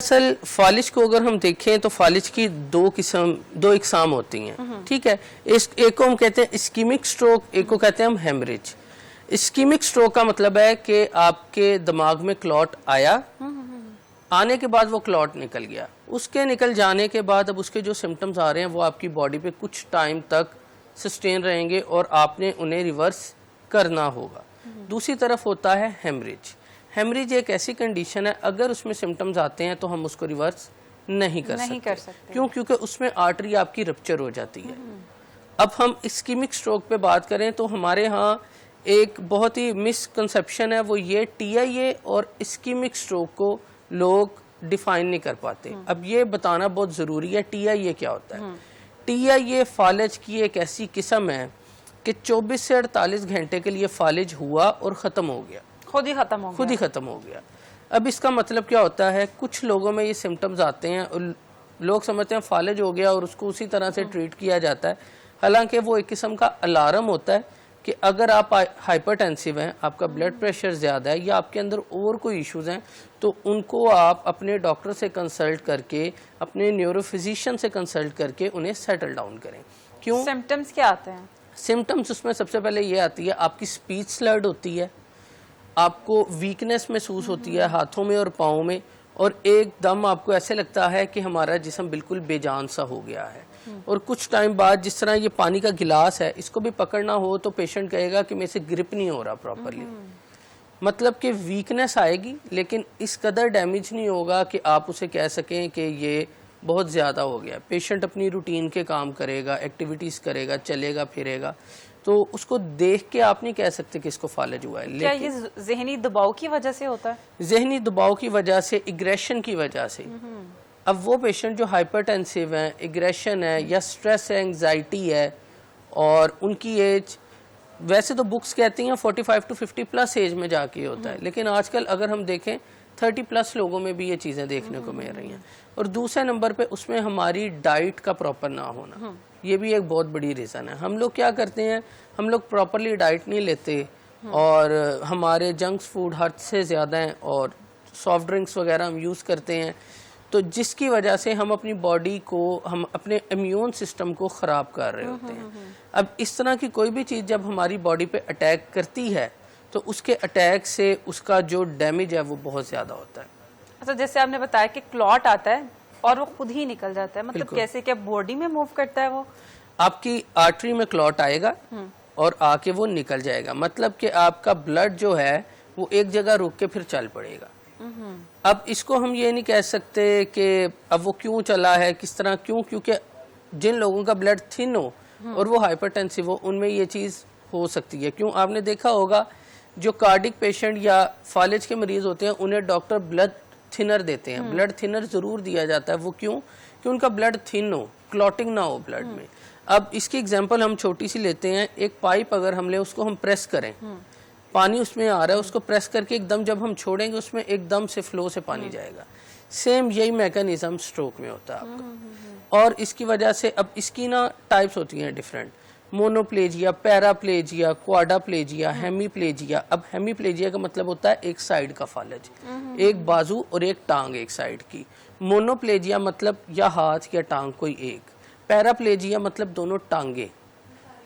असल फालिज को अगर हम देखें तो फालिज की दो इकसाम होती हैं, ठीक है। एक को हम कहते हैं इस्कीमिक स्ट्रोक, एक को कहते हैं हम हेमरेज। इस्कीमिक स्ट्रोक का मतलब है कि आपके दिमाग में क्लॉट आया, आने के बाद वो क्लॉट निकल गया, उसके निकल जाने के बाद अब उसके जो सिम्टम्स आ रहे हैं वो आपकी बॉडी पे कुछ टाइम तक सस्टेन रहेंगे और आपने उन्हें रिवर्स करना होगा। दूसरी तरफ होता है हेमरेज। हेमरेज एक ऐसी कंडीशन है अगर उसमें सिम्टम्स आते हैं तो हम उसको रिवर्स नहीं कर सकते। क्यों? क्योंकि उसमें आर्टरी आपकी रप्चर हो जाती है। अब हम इस्कीमिक स्ट्रोक पे बात करें तो हमारे यहाँ एक बहुत ही मिसकंसेप्शन है, वो ये TIA और इस्कीमिक स्ट्रोक को लोग डिफाइन नहीं कर पाते। अब ये बताना बहुत ज़रूरी है TIA क्या होता है। TIA फालिज की एक ऐसी किस्म है कि 24 से 48 घंटे के लिए फालिज हुआ और ख़त्म हो गया, खुद ही ख़त्म हो गया। अब इसका मतलब क्या होता है, कुछ लोगों में ये सिम्टम्स आते हैं और लोग समझते हैं फालिज हो गया और उसको उसी तरह से ट्रीट किया जाता है, हालांकि वो एक किस्म का अलार्म होता है कि अगर आप हाइपरटेंसिव हैं, आपका ब्लड प्रेशर ज़्यादा है या आपके अंदर और कोई इश्यूज़ हैं, तो उनको आप अपने डॉक्टर से कंसल्ट करके, अपने न्यूरोफिजिशियन से कंसल्ट करके उन्हें सेटल डाउन करें। क्यों? सिम्टम्स क्या आते हैं? सिम्टम्स उसमें सबसे पहले ये आती है, आपकी स्पीच स्लर्ड होती है, आपको वीकनेस महसूस होती है हाथों में और पाँव में, और एकदम आपको ऐसे लगता है कि हमारा जिस्म बिल्कुल बेजान सा हो गया है। और कुछ टाइम बाद, जिस तरह ये पानी का गिलास है, इसको भी पकड़ना हो तो पेशेंट कहेगा कि मेरे से ग्रिप नहीं हो रहा प्रॉपरली। मतलब कि वीकनेस आएगी लेकिन इस कदर डैमेज नहीं होगा कि आप उसे कह सकें कि ये बहुत ज़्यादा हो गया। पेशेंट अपनी रूटीन के काम करेगा, एक्टिविटीज़ करेगा, चलेगा फिरेगा, तो उसको देख के आप नहीं कह सकते कि इसको फालिज हुआ है। क्या ये ज़हनी दबाव की वजह से होता है? ज़हनी दबाव की वजह से, एग्रेशन की वजह से। अब वो पेशेंट जो हाइपरटेंसिव हैं, एग्रेशन है या स्ट्रेस है, एंग्जाइटी है, और उनकी एज, वैसे तो बुक्स कहती हैं 45 to 50 प्लस एज में जाके होता है, लेकिन आजकल अगर हम देखें 30 प्लस लोगों में भी ये चीज़ें देखने को मिल रही हैं। और दूसरे नंबर पे उसमें हमारी डाइट का प्रॉपर ना होना, ये भी एक बहुत बड़ी रीज़न है। हम लोग क्या करते हैं, हम लोग प्रॉपरली डाइट नहीं लेते और हमारे जंक्स फूड हद से ज़्यादा हैं और सॉफ्ट ड्रिंक्स वगैरह हम यूज़ करते हैं, तो जिसकी वजह से हम अपनी बॉडी को, हम अपने इम्यून सिस्टम को ख़राब कर रहे होते हैं। अब इस तरह की कोई भी चीज़ जब हमारी बॉडी पे अटैक करती है तो उसके अटैक से उसका जो डैमेज है वो बहुत ज़्यादा होता है। अच्छा, जैसे आपने बताया कि क्लॉट आता है और वो खुद ही निकल जाता है, मतलब कैसे, क्या बॉडी में मूव करता है वो? आपकी आर्टरी में क्लॉट आएगा और आके वो निकल जाएगा, मतलब कि आपका ब्लड जो है वो एक जगह रुक के फिर चल पड़ेगा। अब इसको हम ये नहीं कह सकते कि अब वो क्यों चला है, किस तरह, क्यों, क्योंकि जिन लोगों का ब्लड थिन हो और वो हाइपरटेंसिव हो, उनमें ये चीज़ हो सकती है। क्यों? आपने देखा होगा जो कार्डिक पेशेंट या फालिज के मरीज होते हैं उन्हें डॉक्टर ब्लड थिनर देते हैं। ब्लड थिनर ज़रूर दिया जाता है। वो क्यों? कि उनका ब्लड थिन हो, क्लॉटिंग ना हो ब्लड में। अब इसकी एग्जांपल हम छोटी सी लेते हैं, एक पाइप अगर हम ले, उसको हम प्रेस करें, पानी उसमें आ रहा है, उसको प्रेस करके एकदम जब हम छोड़ेंगे उसमें एकदम से फ्लो से पानी जाएगा। सेम यही मैकेनिज्म स्ट्रोक में होता है आपका। और इसकी वजह से, अब इसकी ना टाइप्स होती हैं डिफरेंट, मोनोप्लेजिया, पैराप्लेजिया, क्वाड्राप्लेजिया, हेमीप्लेजिया। अब हेमीप्लेजिया का मतलब होता है एक साइड का फालिज, एक बाजू और एक टांग एक साइड की। मोनोप्लेजिया मतलब या हाथ या टांग कोई एक। पैराप्लेजिया मतलब दोनों टांगे।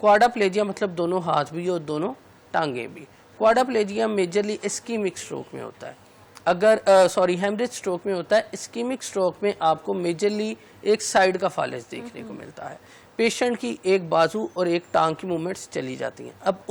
क्वाड्राप्लेजिया मतलब दोनों हाथ भी और दोनों टांगे भी। क्वाड्राप्लेजिया मेजरली इस्कीमिक स्ट्रोक में होता है, अगर हेमरेज स्ट्रोक में होता है। इस्कीमिक स्ट्रोक में आपको मेजरली एक साइड का फालिज देखने को मिलता है। पेशेंट की एक बाजू और एक टांग की मूवमेंट्स चली जाती हैं। अब उन